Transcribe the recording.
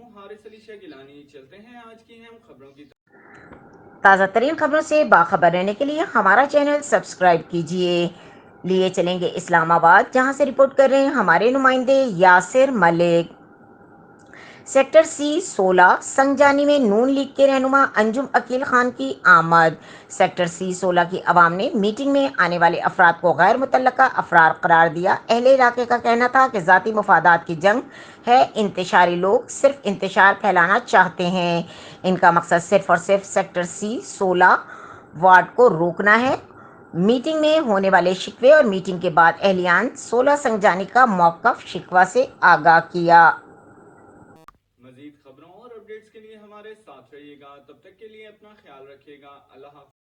हूँ हारिस अली शाह गिलानी। चलते हैं आज की अहम खबरों की ताज़ा तरीन खबरों से बाखबर रहने के लिए हमारा चैनल सब्सक्राइब कीजिए। लिए चलेंगे इस्लामाबाद, जहां से रिपोर्ट कर रहे हैं हमारे नुमाइंदे यासिर मलिक। सेक्टर C-16 संगजानी में नून लीग के रहनुमा अंजुम अकील खान की आमद। सेक्टर C-16 की आवाम ने मीटिंग में आने वाले अफराद को गैर मुतल्लका अफराद करार दिया। अहले इलाके का कहना था कि ज़ाती मुफादात की जंग है, इंतशारी लोग सिर्फ इंतशार फैलाना चाहते हैं। इनका मकसद सिर्फ और सिर्फ सेक्टर C-16 वार्ड को रोकना है। मीटिंग में होने वाले शिकवे और मीटिंग के बाद एहलियान 16 संगजानी का मौक़िफ़ शिकवा से आगाह किया। मजीद खबरों और अपडेट्स के लिए हमारे साथ रहिएगा। तब तक के लिए अपना ख्याल रखिएगा। अल्लाह हाफ़िज़।